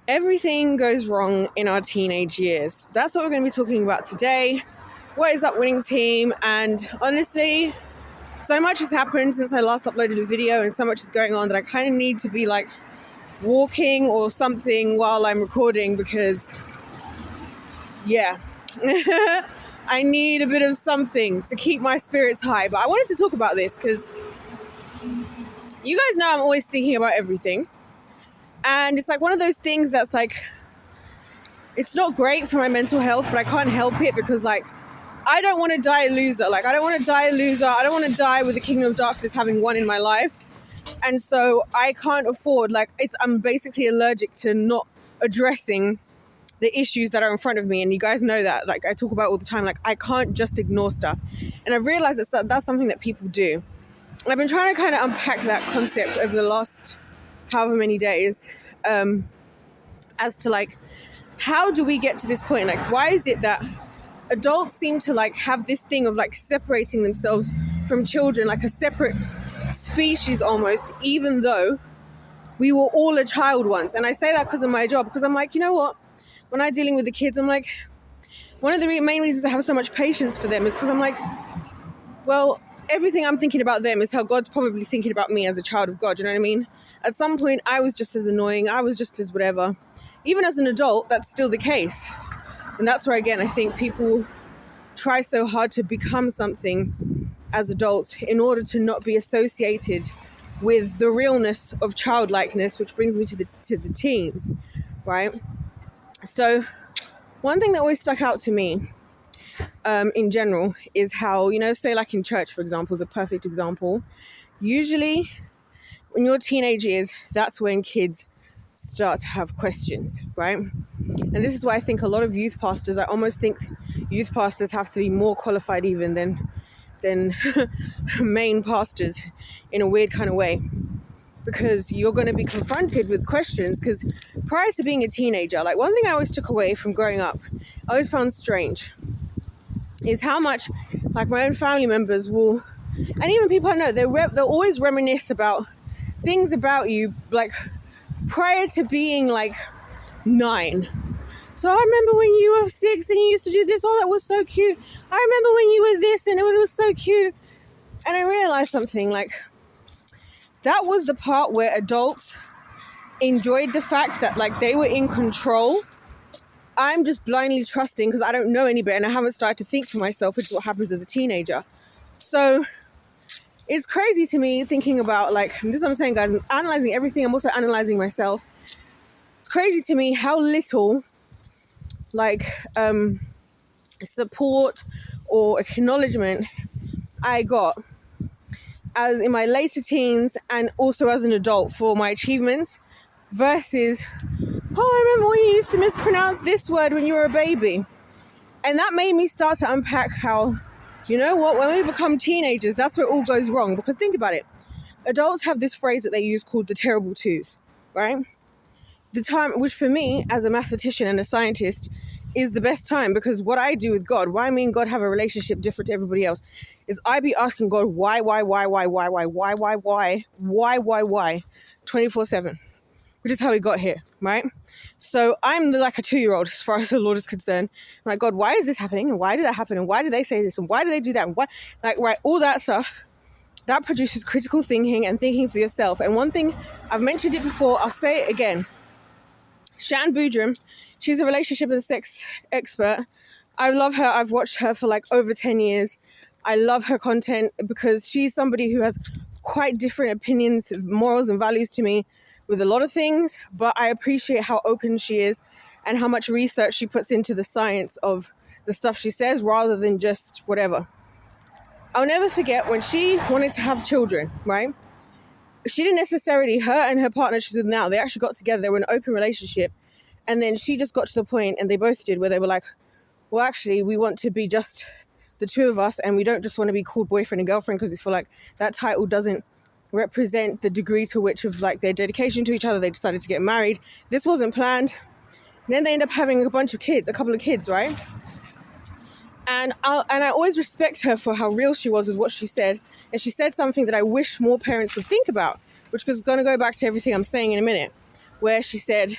Everything goes wrong in our teenage years. That's what we're going to be talking about today. What is up, winning team? And honestly, so much has happened since I last uploaded a video, and so much is going on that I kind of need to be like walking or something while I'm recording because, yeah, I need a bit of something to keep my spirits high. But I wanted to talk about this because you guys know I'm always thinking about everything. And it's like one of those things that's like, it's not great for my mental health, but I can't help it because like, I don't want to die a loser. Like, I don't want to die a loser. I don't want to die with the Kingdom of Darkness having won in my life. And so I can't afford, like, I'm basically allergic to not addressing the issues that are in front of me. And you guys know that, like, I talk about all the time, like, I can't just ignore stuff. And I've realized that's something that people do. And I've been trying to kind of unpack that concept over the last however many days, as to like, how do we get to this point? Like, why is it that adults seem to like have this thing of like separating themselves from children, like a separate species almost, even though we were all a child once? And I say that because of my job, because I'm like, you know what? When I'm dealing with the kids, I'm like, one of the main reasons I have so much patience for them is because I'm like, well, everything I'm thinking about them is how God's probably thinking about me as a child of God. You know what I mean? At some point, I was just as annoying. I was just as whatever. Even as an adult, that's still the case. And that's where, again, I think people try so hard to become something as adults in order to not be associated with the realness of childlikeness, which brings me to the teens, right? So one thing that always stuck out to me in general is how, you know, say like in church, for example, is a perfect example. Usually when you're teenage years, that's when kids start to have questions, right? And this is why I think a lot of youth pastors, I almost think youth pastors have to be more qualified even than main pastors in a weird kind of way, because you're going to be confronted with questions. Because prior to being a teenager, like one thing I always took away from growing up, I always found strange, is how much like my own family members will, and even people I know, they'll always reminisce about things about you like prior to being like 9. So I remember when you were 6 and you used to do this. Oh, that was so cute. I remember when you were this and it was so cute. And I realized something, like that was the part where adults enjoyed the fact that like they were in control. I'm just blindly trusting because I don't know any better and I haven't started to think for myself, which is what happens as a teenager. So it's crazy to me thinking about, like, this is what I'm saying, guys, I'm analyzing everything. I'm also analyzing myself. It's crazy to me how little, like, support or acknowledgement I got as in my later teens and also as an adult for my achievements versus, oh, I remember when you used to mispronounce this word when you were a baby. And that made me start to unpack how, you know what, when we become teenagers, that's where it all goes wrong. Because think about it. Adults have this phrase that they use called the terrible twos, right? The time, which for me, as a mathematician and a scientist, is the best time, because what I do with God, why me and God have a relationship different to everybody else, is I be asking God, why, 24/7, which is how we got here, right? So I'm like a 2-year-old as far as the Lord is concerned. I'm like, God, why is this happening? And why did that happen? And why did they say this? And why do they do that? And why, like, right, all that stuff, that produces critical thinking and thinking for yourself. And one thing, I've mentioned it before, I'll say it again. Shan Boodram, she's a relationship and sex expert. I love her. I've watched her for like over 10 years. I love her content because she's somebody who has quite different opinions, morals and values to me with a lot of things, but I appreciate how open she is and how much research she puts into the science of the stuff she says rather than just whatever. I'll never forget when she wanted to have children, right? She didn't necessarily, her and her partner she's with now, they actually got together, they were in an open relationship, and then she just got to the point, and they both did, where they were like, well, actually, we want to be just the two of us, and we don't just want to be called boyfriend and girlfriend because we feel like that title doesn't represent the degree to which of like their dedication to each other. They decided to get married. This wasn't planned. And then they end up having a couple of kids, right? And I always respect her for how real she was with what she said. And she said something that I wish more parents would think about, which is going to go back to everything I'm saying in a minute, where she said,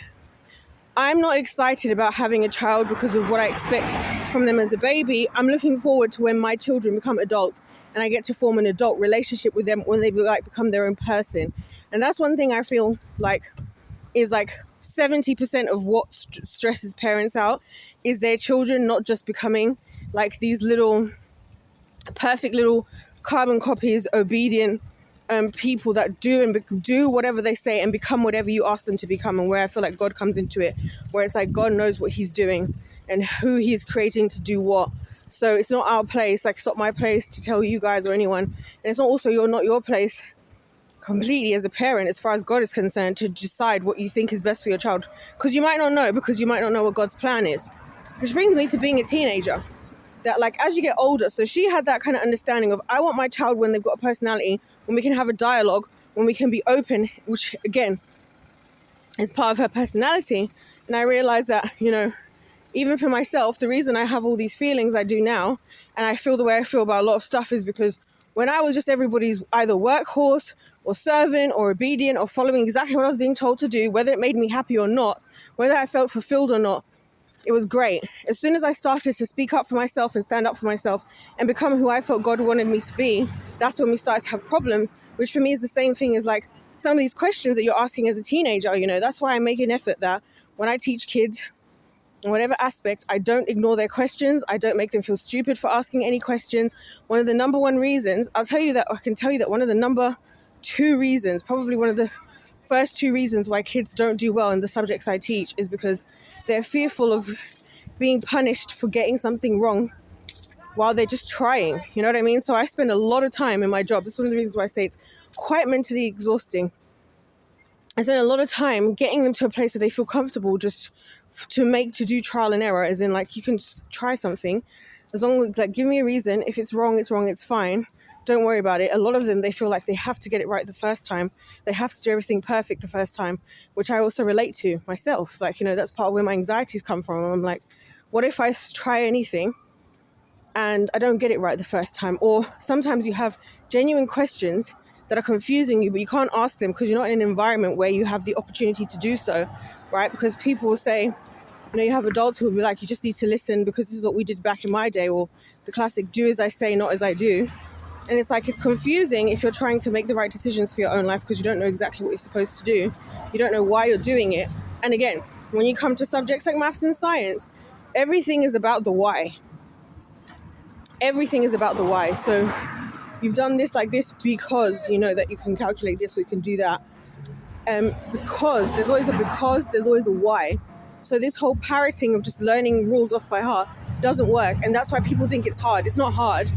I'm not excited about having a child because of what I expect from them as a baby. I'm looking forward to when my children become adults and I get to form an adult relationship with them when they become their own person. And that's one thing I feel like is like 70% of what stresses parents out is their children not just becoming like these little perfect little carbon copies, obedient people that do whatever they say and become whatever you ask them to become. And where I feel like God comes into it, where it's like God knows what he's doing and who he's creating to do what. So it's not our place, like it's not my place to tell you guys or anyone. And it's not also not your place completely as a parent, as far as God is concerned, to decide what you think is best for your child. Because you might not know, what God's plan is. Which brings me to being a teenager. That like as you get older, so she had that kind of understanding of, I want my child when they've got a personality, when we can have a dialogue, when we can be open, which again is part of her personality. And I realized that, even for myself, the reason I have all these feelings I do now, and I feel the way I feel about a lot of stuff, is because when I was just everybody's either workhorse or servant or obedient or following exactly what I was being told to do, whether it made me happy or not, whether I felt fulfilled or not, it was great. As soon as I started to speak up for myself and stand up for myself and become who I felt God wanted me to be, that's when we started to have problems, which for me is the same thing as like some of these questions that you're asking as a teenager. That's why I make an effort that when I teach kids, in whatever aspect, I don't ignore their questions. I don't make them feel stupid for asking any questions. One of the number one reasons, I can tell you that one of the number two reasons, probably one of the first two reasons why kids don't do well in the subjects I teach is because they're fearful of being punished for getting something wrong while they're just trying. You know what I mean? So I spend a lot of time in my job. That's one of the reasons why I say it's quite mentally exhausting. I spend a lot of time getting them to a place where they feel comfortable just to do trial and error, as in like you can try something as long as like give me a reason. If it's wrong, it's fine. Don't worry about it. A lot of them, they feel like they have to get it right the first time. They have to do everything perfect the first time, which I also relate to myself. Like, that's part of where my anxieties come from. I'm like, what if I try anything and I don't get it right the first time? Or sometimes you have genuine questions that are confusing you, but you can't ask them because you're not in an environment where you have the opportunity to do so, right? Because people will say, you have adults who will be like, you just need to listen because this is what we did back in my day, or the classic, do as I say, not as I do. And it's like, it's confusing if you're trying to make the right decisions for your own life because you don't know exactly what you're supposed to do. You don't know why you're doing it. And again, when you come to subjects like maths and science, everything is about the why. Everything is about the why. So you've done this like this because you know that you can calculate this or you can do that. Because there's always a why. So this whole parroting of just learning rules off by heart doesn't work. And that's why people think it's hard. It's not hard.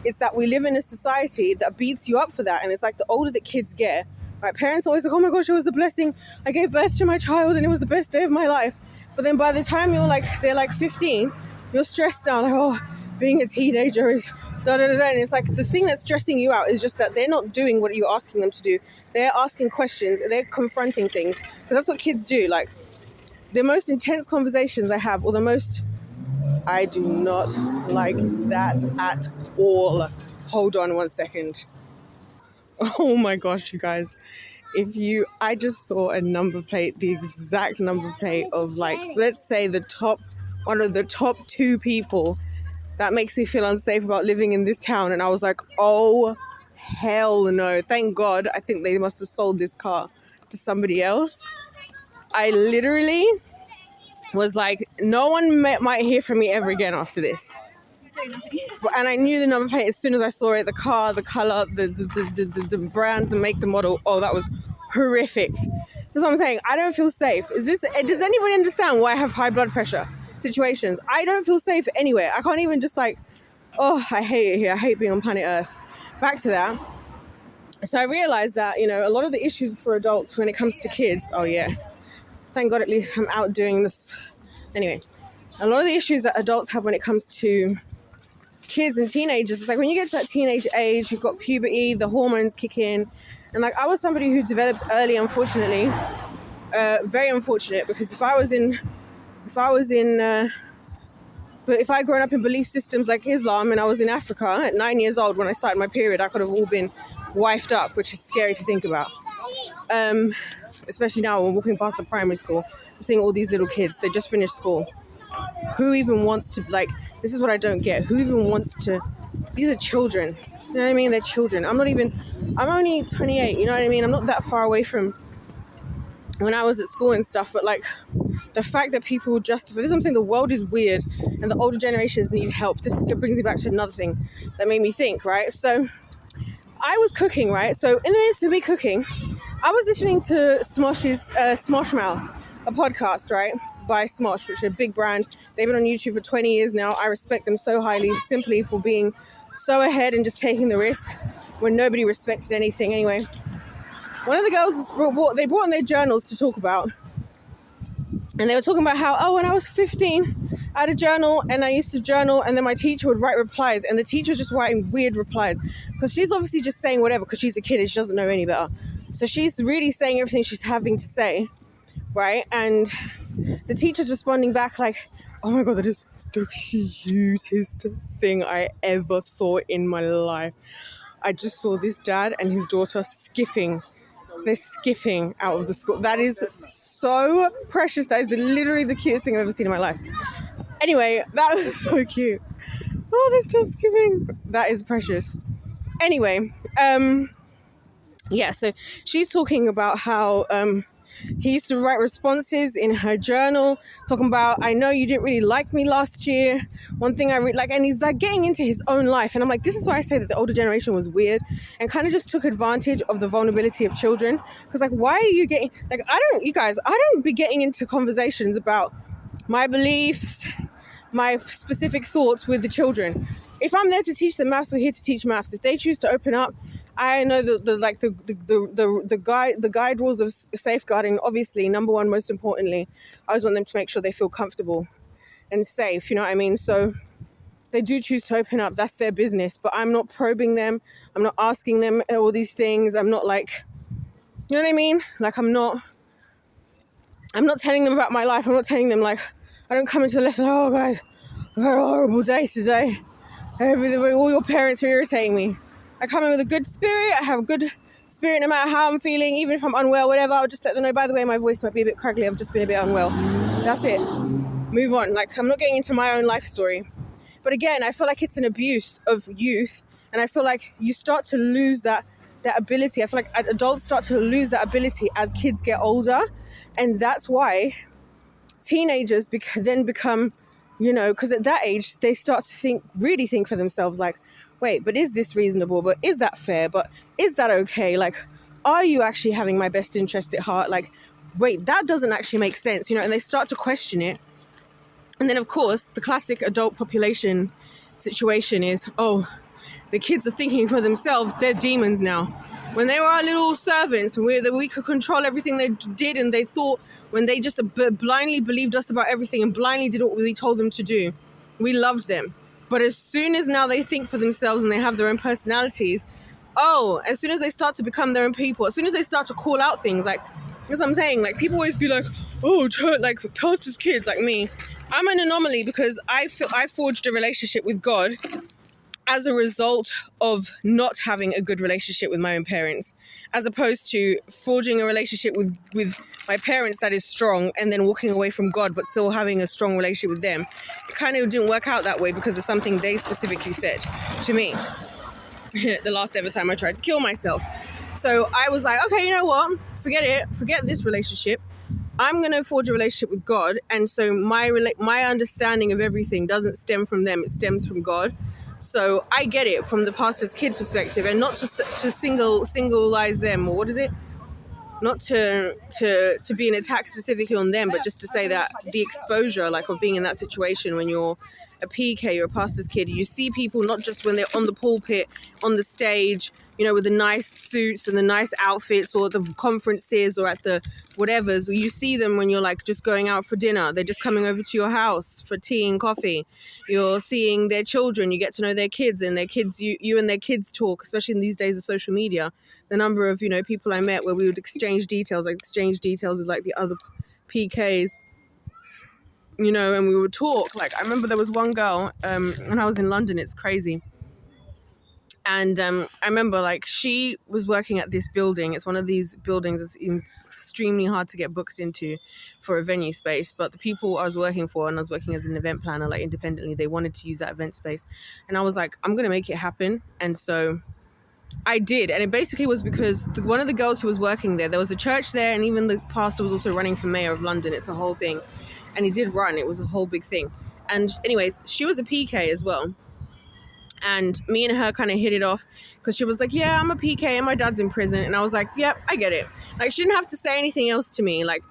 It's that we live in a society that beats you up for that. And it's like the older the kids get, right? Parents always like, oh my gosh, it was a blessing. I gave birth to my child and it was the best day of my life. But then by the time they're like 15, you're stressed out. Like, oh, being a teenager is da da da da. And it's like the thing that's stressing you out is just that they're not doing what you're asking them to do. They're asking questions. They're confronting things. Because that's what kids do. Like the most intense conversations I have, or the most... I do not like that at all. Hold on one second. Oh my gosh, you guys. I just saw a number plate, the exact number plate of like, let's say one of the top two people that makes me feel unsafe about living in this town. And I was like, oh, hell no. Thank God. I think they must have sold this car to somebody else. I literally was like, no one might hear from me ever again after this. And I knew the number plate as soon as I saw it. The car, the color, the brand, the make, the model. Oh, that was horrific. That's what I'm saying. I don't feel safe. Does anybody understand why I have high blood pressure situations? I don't feel safe anywhere. I can't even just like, oh, I hate it here. I hate being on planet Earth. Back to that. So I realized that, a lot of the issues for adults when it comes to kids, oh yeah, thank God at least I'm out doing this. Anyway, a lot of the issues that adults have when it comes to kids and teenagers, it's like when you get to that teenage age, you've got puberty, the hormones kick in. And like I was somebody who developed early, unfortunately, very unfortunate, because if I'd grown up in belief systems like Islam and I was in Africa at 9 years old when I started my period, I could have all been wifed up, which is scary to think about. Especially now when walking past a primary school. I'm seeing all these little kids. They just finished school. Who even wants to, like, this is what I don't get. Who even wants to, these are children. You know what I mean? They're children. I'm only 28, you know what I mean? I'm not that far away from when I was at school and stuff, but like the fact that people justify, this is what I'm saying, the world is weird and the older generations need help. This brings me back to another thing that made me think, right? So I was cooking, right? So in the midst of me cooking, I was listening to Smosh's Smosh Mouth, a podcast, right? By Smosh, which is a big brand. They've been on YouTube for 20 years now. I respect them so highly simply for being so ahead and just taking the risk when nobody respected anything. Anyway, one of the girls they brought in their journals to talk about, and they were talking about how, when I was 15, I had a journal and I used to journal, and then my teacher would write replies, and the teacher was just writing weird replies because she's obviously just saying whatever because she's a kid and she doesn't know any better. So she's really saying everything she's having to say, right? And the teacher's responding back like, oh my God, that is the cutest thing I ever saw in my life. I just saw this dad and his daughter skipping. They're skipping out of the school. That is so precious. That is literally the cutest thing I've ever seen in my life. Anyway, that was so cute. Oh, they're still skipping. That is precious. Anyway, yeah, so she's talking about how he used to write responses in her journal, talking about, I know you didn't really like me last year. One thing I really like, and he's like getting into his own life. And I'm like, this is why I say that the older generation was weird and kind of just took advantage of the vulnerability of children. Because like, why are you getting, like, I don't be getting into conversations about my beliefs, my specific thoughts with the children. If I'm there to teach them maths, we're here to teach maths. If they choose to open up, I know the guide rules of safeguarding. Obviously, number one, most importantly, I always want them to make sure they feel comfortable and safe. You know what I mean? So they do choose to open up. That's their business. But I'm not probing them. I'm not asking them all these things. I'm not like, you know what I mean? Like I'm not telling them about my life. I'm not telling them like, I don't come into the lesson, oh guys, I've had a horrible day today. All your parents are irritating me. I come in with a good spirit. I have a good spirit no matter how I'm feeling. Even if I'm unwell, whatever, I'll just let them know, by the way, my voice might be a bit crackly. I've just been a bit unwell. That's it. Move on. Like, I'm not getting into my own life story. But again, I feel like it's an abuse of youth. And I feel like you start to lose that ability. I feel like adults start to lose that ability as kids get older. And that's why teenagers then become, you know, because at that age, they start to really think for themselves, like, wait, but is this reasonable? But is that fair? But is that okay? Like, are you actually having my best interest at heart? Like, wait, that doesn't actually make sense, you know, and they start to question it. And then, of course, the classic adult population situation is, oh, the kids are thinking for themselves. They're demons now. When they were our little servants, we could control everything they did, and they thought, when they just blindly believed us about everything and blindly did what we told them to do, we loved them. But as soon as now they think for themselves and they have their own personalities, as soon as they start to become their own people, as soon as they start to call out things, like, that's what I'm saying, like, people always be like, oh, like, pastor's kids, like me. I'm an anomaly because I forged a relationship with God as a result of not having a good relationship with my own parents, as opposed to forging a relationship with my parents that is strong and then walking away from God but still having a strong relationship with them. It kind of didn't work out that way because of something they specifically said to me the last ever time I tried to kill myself. So I was like, okay, you know what? Forget it. Forget this relationship. I'm going to forge a relationship with God. And so my understanding of everything doesn't stem from them. It stems from God. So I get it from the pastor's kid perspective, and not to singleize them, or what is it? Not to be an attack specifically on them, but just to say that the exposure, like, of being in that situation when you're a PK or a pastor's kid, you see people not just when they're on the pulpit, on the stage, you know, with the nice suits and the nice outfits, or the conferences, or at the whatevers. You see them when you're like just going out for dinner. They're just coming over to your house for tea and coffee. You're seeing their children. You get to know their kids, and their kids, you and their kids talk, especially in these days of social media. The number of, you know, people I met where we would exchange details with like the other PKs, you know, and we would talk. Like, I remember there was one girl, when I was in London, it's crazy. And I remember like she was working at this building. It's one of these buildings that's extremely hard to get booked into for a venue space. But the people I was working for, and I was working as an event planner, like independently, they wanted to use that event space. And I was like, I'm going to make it happen. And so I did. And it basically was because one of the girls who was working there was a church there, and even the pastor was also running for mayor of London. It's a whole thing. And he did run. It was a whole big thing. And anyways, she was a PK as well. And me and her kind of hit it off because she was like, yeah, I'm a PK and my dad's in prison. And I was like, yep, I get it. Like, she didn't have to say anything else to me, like,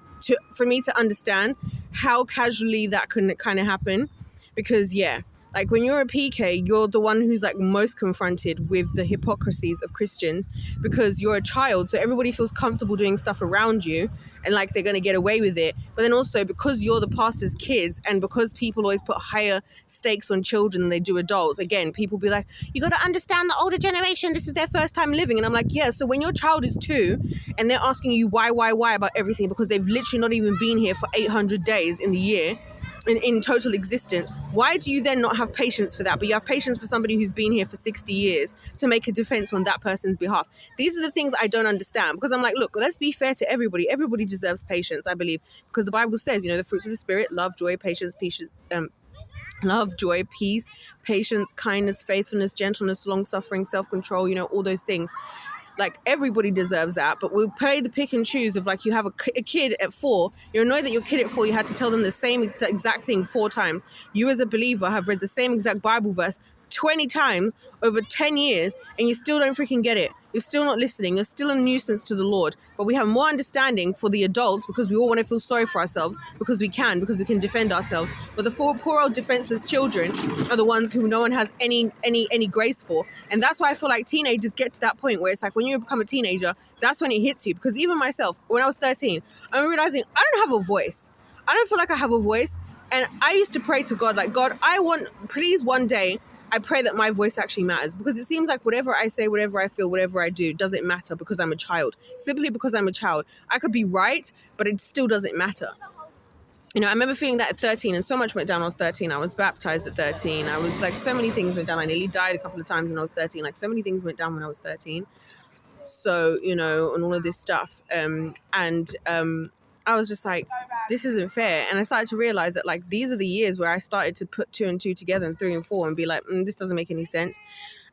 for me to understand how casually that could kind of happen. Because, yeah, like when you're a PK, you're the one who's like most confronted with the hypocrisies of Christians because you're a child. So everybody feels comfortable doing stuff around you and like they're going to get away with it. But then also because you're the pastor's kids and because people always put higher stakes on children than they do adults, again, people be like, you got to understand the older generation. This is their first time living. And I'm like, yeah, so when your child is 2 and they're asking you why about everything because they've literally not even been here for 800 days in the year, in total existence, why do you then not have patience for that? But you have patience for somebody who's been here for 60 years to make a defense on that person's behalf. These are the things I don't understand because I'm like, look, let's be fair to everybody. Everybody deserves patience, I believe, because the Bible says, the fruits of the Spirit, love, joy, patience, peace, patience, kindness, faithfulness, gentleness, long-suffering, self-control, all those things. Like, everybody deserves that, but we'll play the pick and choose of, like, you have a kid at 4, you're annoyed that your kid at 4, you had to tell them the same exact thing 4 times. You as a believer have read the same exact Bible verse 20 times over 10 years, and you still don't freaking get it. You're still not listening. You're still a nuisance to the Lord. But we have more understanding for the adults because we all want to feel sorry for ourselves because we can defend ourselves. But the poor old defenseless children are the ones who no one has any grace for. And that's why I feel like teenagers get to that point where it's like when you become a teenager, that's when it hits you. Because even myself, when I was 13, I'm realizing I don't have a voice. I don't feel like I have a voice. And I used to pray to God, like, God, please one day, I pray that my voice actually matters, because it seems like whatever I say, whatever I feel, whatever I do doesn't matter because I'm a child. Simply because I'm a child. I could be right, but it still doesn't matter. I remember feeling that at 13, and so much went down when I was 13. I was baptized at 13. I was like, so many things went down. I nearly died a couple of times when I was 13. Like, so many things went down when I was 13. So, and all of this stuff. I was just like, this isn't fair. And I started to realize that, like, these are the years where I started to put 2 and 2 together and 3 and 4 and be like, this doesn't make any sense.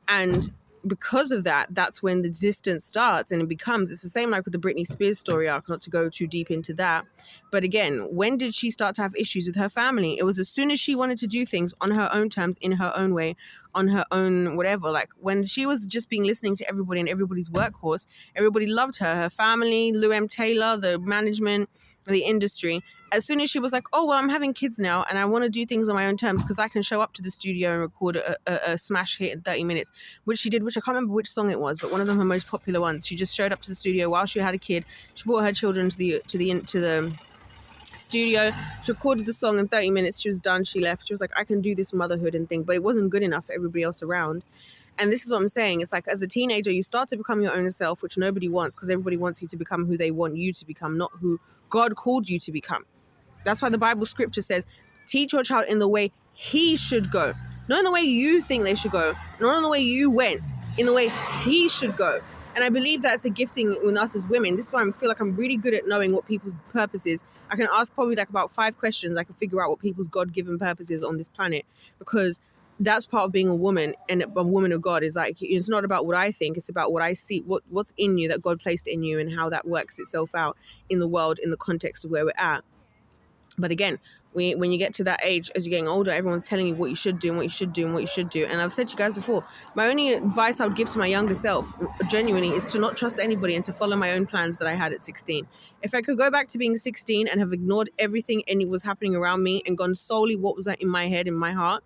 And because of that, that's when the distance starts, and it's the same like with the Britney Spears story arc, not to go too deep into that. But again, when did she start to have issues with her family? It was as soon as she wanted to do things on her own terms, in her own way, on her own whatever. Like when she was just listening to everybody and everybody's workhorse, everybody loved her family, Lou M. Taylor, the management, the industry. As soon as she was like, oh, well, I'm having kids now and I want to do things on my own terms because I can show up to the studio and record a smash hit in 30 minutes, which she did, which I can't remember which song it was, but one of them, her most popular ones. She just showed up to the studio while she had a kid. She brought her children to the studio. She recorded the song in 30 minutes. She was done. She left. She was like, I can do this motherhood and thing, but it wasn't good enough for everybody else around. And this is what I'm saying. It's like, as a teenager, you start to become your own self, which nobody wants, because everybody wants you to become who they want you to become, not who God called you to become. That's why the Bible scripture says, teach your child in the way he should go. Not in the way you think they should go. Not in the way you went. In the way he should go. And I believe that's a gifting with us as women. This is why I feel like I'm really good at knowing what people's purpose is. I can ask probably like about 5 questions. I can figure out what people's God-given purpose is on this planet. Because that's part of being a woman, and a woman of God is like, it's not about what I think, it's about what I see, what's in you that God placed in you, and how that works itself out in the world in the context of where we're at. But again, when you get to that age, as you're getting older, everyone's telling you what you should do and what you should do and what you should do. And I've said to you guys before, my only advice I would give to my younger self, genuinely, is to not trust anybody and to follow my own plans that I had at 16. If I could go back to being 16 and have ignored everything and it was happening around me and gone solely what was in my head, in my heart,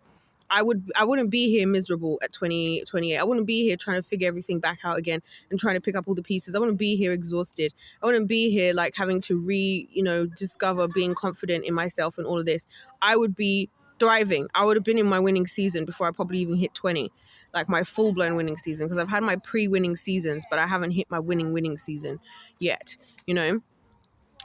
I wouldn't be here miserable at 28. I wouldn't be here trying to figure everything back out again and trying to pick up all the pieces. I wouldn't be here exhausted. I wouldn't be here like having to discover being confident in myself and all of this. I would be thriving. I would have been in my winning season before I probably even hit 20, like my full-blown winning season, because I've had my pre-winning seasons, but I haven't hit my winning season yet,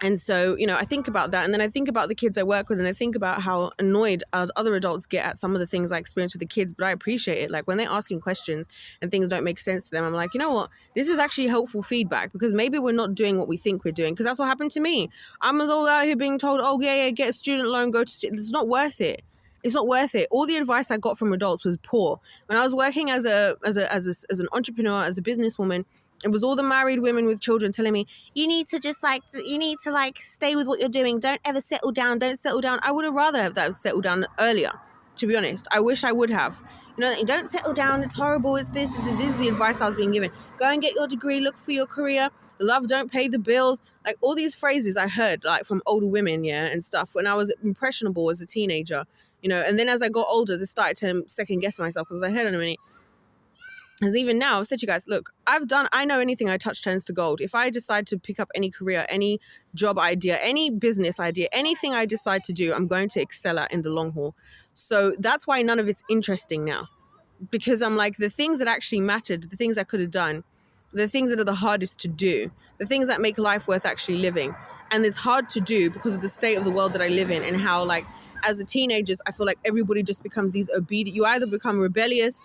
And so, I think about that. And then I think about the kids I work with, and I think about how annoyed other adults get at some of the things I experience with the kids. But I appreciate it. Like when they're asking questions and things don't make sense to them, I'm like, you know what? This is actually helpful feedback, because maybe we're not doing what we think we're doing. Because that's what happened to me. I was all out here being told, oh, yeah, get a student loan, go to it's not worth it. It's not worth it. All the advice I got from adults was poor. When I was working as an entrepreneur, as a businesswoman, it was all the married women with children telling me, you need to stay with what you're doing. Don't ever settle down. Don't settle down. I would have rather have that settled down earlier, to be honest. I wish I would have. Don't settle down. It's horrible. It's this is the advice I was being given. Go and get your degree. Look for your career. Love don't pay the bills. Like all these phrases I heard like from older women, and stuff when I was impressionable as a teenager, and then as I got older, this started to second guess myself, because I heard in a minute. Because even now, I've said to you guys, look, I know anything I touch turns to gold. If I decide to pick up any career, any job idea, any business idea, anything I decide to do, I'm going to excel at in the long haul. So that's why none of it's interesting now. Because I'm like, the things that actually mattered, the things I could have done, the things that are the hardest to do, the things that make life worth actually living. And it's hard to do because of the state of the world that I live in, and how, like, as a teenagers, I feel like everybody just becomes these obedient. You either become rebellious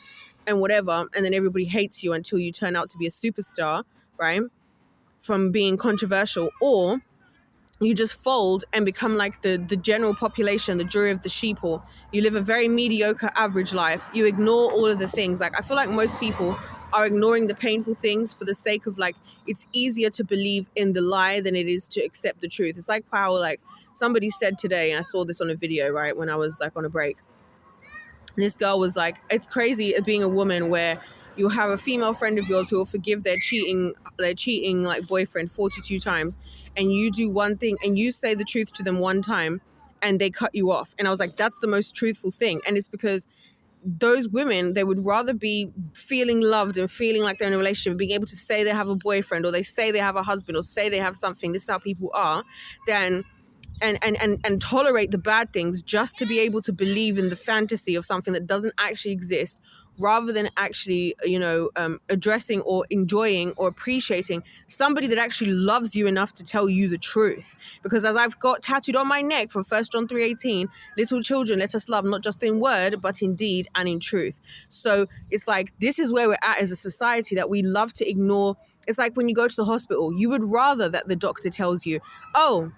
and whatever, and then everybody hates you until you turn out to be a superstar, right? From being controversial, or you just fold and become like the general population, the jury of the sheep, or you live a very mediocre average life. You ignore all of the things. Like, I feel like most people are ignoring the painful things for the sake of, like, it's easier to believe in the lie than it is to accept the truth. It's like how, like, somebody said today, and I saw this on a video, right, when I was like on a break. This girl was like, it's crazy being a woman where you have a female friend of yours who will forgive their cheating like boyfriend 42 times, and you do one thing and you say the truth to them one time and they cut you off. And I was like, that's the most truthful thing. And it's because those women, they would rather be feeling loved and feeling like they're in a relationship, being able to say they have a boyfriend, or they say they have a husband, or say they have something, this is how people are, than and tolerate the bad things just to be able to believe in the fantasy of something that doesn't actually exist, rather than actually, addressing or enjoying or appreciating somebody that actually loves you enough to tell you the truth. Because as I've got tattooed on my neck from 1 John 3:18, little children, let us love not just in word, but in deed and in truth. So it's like, this is where we're at as a society, that we love to ignore. It's like when you go to the hospital, you would rather that the doctor tells you, oh,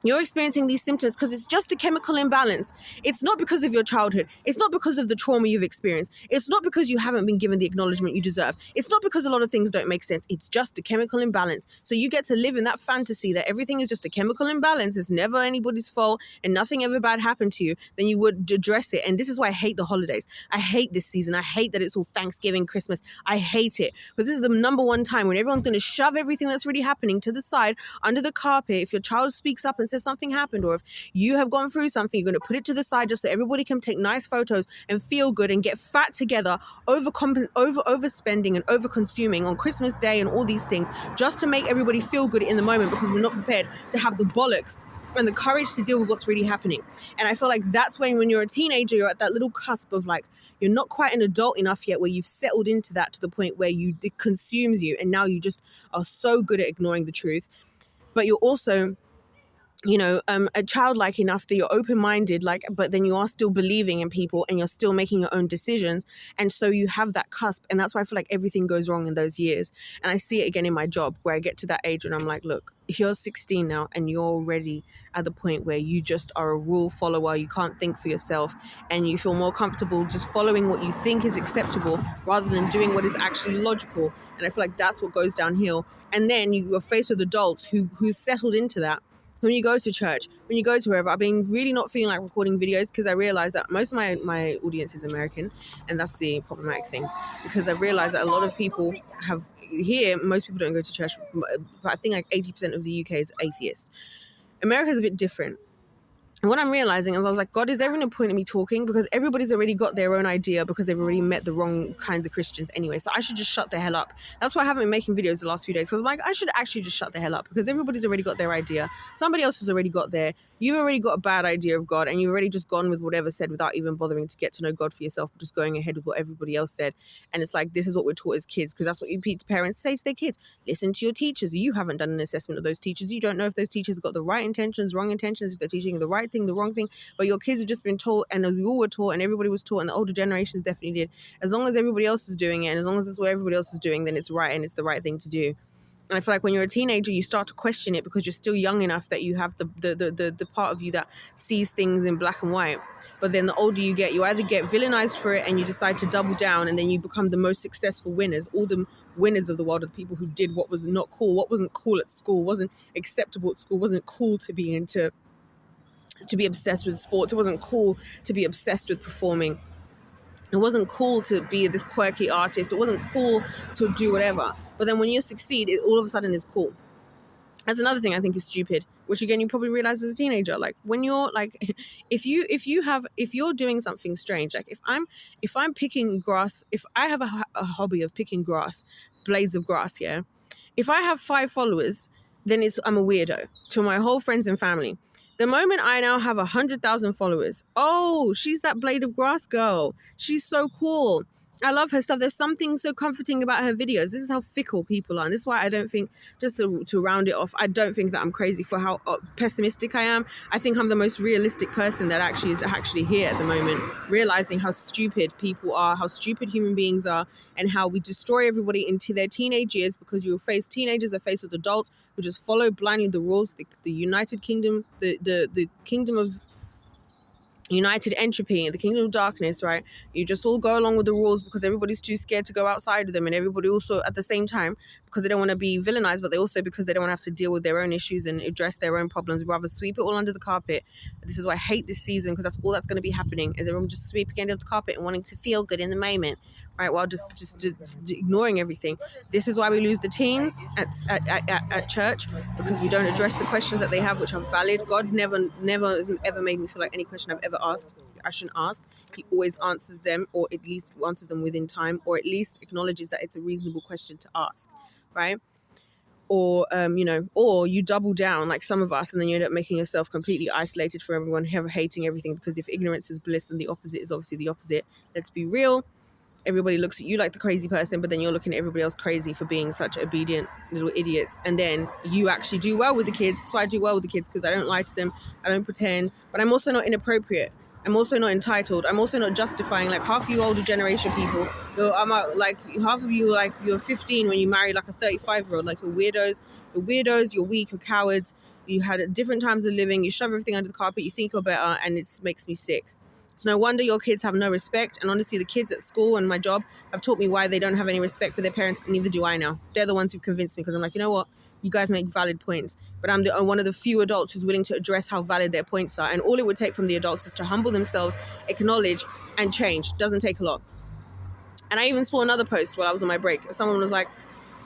you're experiencing these symptoms because it's just a chemical imbalance. It's not because of your childhood. It's not because of the trauma you've experienced. It's not because you haven't been given the acknowledgement you deserve. It's not because a lot of things don't make sense. It's just a chemical imbalance. So you get to live in that fantasy that everything is just a chemical imbalance. It's never anybody's fault and nothing ever bad happened to you. Then you would address it. And this is why I hate the holidays. I hate this season. I hate that it's all Thanksgiving, Christmas. I hate it because this is the number one time when everyone's going to shove everything that's really happening to the side, under the carpet. If your child speaks up and says something happened, or if you have gone through something, you're going to put it to the side just so everybody can take nice photos and feel good and get fat together, overspending and over consuming on Christmas Day and all these things, just to make everybody feel good in the moment, because we're not prepared to have the bollocks and the courage to deal with what's really happening. And I feel like that's when you're a teenager, you're at that little cusp of, like, you're not quite an adult enough yet, where you've settled into that to the point where it consumes you, and now you just are so good at ignoring the truth. But you're also, a childlike enough that you're open-minded, but then you are still believing in people and you're still making your own decisions. And so you have that cusp. And that's why I feel like everything goes wrong in those years. And I see it again in my job, where I get to that age and I'm like, look, you're 16 now and you're already at the point where you just are a rule follower. You can't think for yourself, and you feel more comfortable just following what you think is acceptable rather than doing what is actually logical. And I feel like that's what goes downhill. And then you are faced with adults who settled into that. When you go to church, when you go to wherever, I've been really not feeling like recording videos, because I realized that most of my audience is American, and that's the problematic thing, because I've realized that a lot of people have here, most people don't go to church, but I think like 80% of the UK is atheist. America's a bit different. And what I'm realizing is I was like, God, is there even a point in me talking? Because everybody's already got their own idea because they've already met the wrong kinds of Christians anyway. So I should just shut the hell up. That's why I haven't been making videos the last few days. Because I'm like, I should actually just shut the hell up because everybody's already got their idea. Somebody else has already got there. You've already got a bad idea of God and you've already just gone with whatever said without even bothering to get to know God for yourself, just going ahead with what everybody else said. And it's like, this is what we're taught as kids because that's what you parents say to their kids. Listen to your teachers. You haven't done an assessment of those teachers. You don't know if those teachers got the right intentions, wrong intentions, if they're teaching the right thing, the wrong thing. But your kids have just been taught, and we all were taught, and everybody was taught, and the older generations definitely did. As long as everybody else is doing it, and as long as it's what everybody else is doing, then it's right, and it's the right thing to do. And I feel like when you're a teenager, you start to question it because you're still young enough that you have the part of you that sees things in black and white. But then the older you either get villainized for it and you decide to double down, and then you become the most successful winners. All the winners of the world are the people who did what was not cool, what wasn't cool at school, wasn't acceptable at school, wasn't cool to be obsessed with sports. It wasn't cool to be obsessed with performing. It wasn't cool to be this quirky artist. It wasn't cool to do whatever. But then when you succeed, it all of a sudden is cool. That's another thing I think is stupid, which again, you probably realize as a teenager. Like when you're like, if you're doing something strange, like if I'm picking grass, if I have a hobby of picking grass, blades of grass, yeah. If I have 5 followers, then I'm a weirdo to my whole friends and family. The moment I now have 100,000 followers, oh, she's that blade of grass girl. She's so cool. I love her stuff. There's something so comforting about her videos. This is how fickle people are. And this is why I don't think, just to round it off, I don't think that I'm crazy for how pessimistic I am. I think I'm the most realistic person that actually is actually here at the moment, realizing how stupid people are, how stupid human beings are, and how we destroy everybody into their teenage years because teenagers are faced with adults who just follow blindly the rules. The United Kingdom, the kingdom of United Entropy, the kingdom of darkness, right? You just all go along with the rules because everybody's too scared to go outside of them, and everybody also at the same time because they don't want to be villainized, but they also because they don't want to have to deal with their own issues and address their own problems, rather sweep it all under the carpet. This is why I hate this season, because that's all that's going to be happening is everyone just sweeping it under the carpet and wanting to feel good in the moment, right? While just ignoring everything. This is why we lose the teens at church, because we don't address the questions that they have, which are valid. God never has ever made me feel like any question I've ever asked I shouldn't ask. He always answers them, or at least answers them within time, or at least acknowledges that it's a reasonable question to ask, right? Or or you double down like some of us, and then you end up making yourself completely isolated from everyone, hating everything, because if ignorance is bliss, then the opposite is obviously the opposite. Let's be real. Everybody looks at you like the crazy person, but then you're looking at everybody else crazy for being such obedient little idiots. And then you actually do well with the kids. That's why I do well with the kids, because I don't lie to them. I don't pretend. But I'm also not inappropriate. I'm also not entitled. I'm also not justifying. Like half you older generation people, like half of you, like you're 15 when you marry like a 35-year-old. Like you're weirdos. You're weak. You're cowards. You had different times of living. You shove everything under the carpet. You think you're better, and it makes me sick. It's no wonder your kids have no respect. And honestly, the kids at school and my job have taught me why they don't have any respect for their parents, and neither do I now. They're the ones who've convinced me, because I'm like, you know what? You guys make valid points. But I'm one of the few adults who's willing to address how valid their points are. And all it would take from the adults is to humble themselves, acknowledge, and change. Doesn't take a lot. And I even saw another post while I was on my break. Someone was like,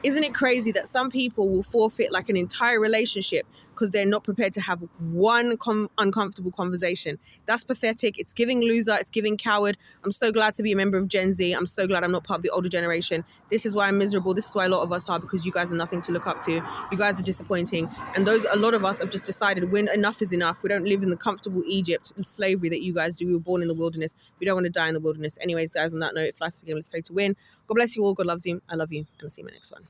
isn't it crazy that some people will forfeit like an entire relationship because they're not prepared to have one uncomfortable conversation? That's pathetic. It's giving loser. It's giving coward. I'm so glad to be a member of Gen Z. I'm so glad I'm not part of the older generation. This is why I'm miserable. This is why a lot of us are, because you guys are nothing to look up to. You guys are disappointing. And a lot of us have just decided when enough is enough. We don't live in the comfortable Egypt and slavery that you guys do. We were born in the wilderness. We don't want to die in the wilderness. Anyways, guys, on that note, if life is a game, let's play to win. God bless you all. God loves you. I love you. And I'll see you in my next one.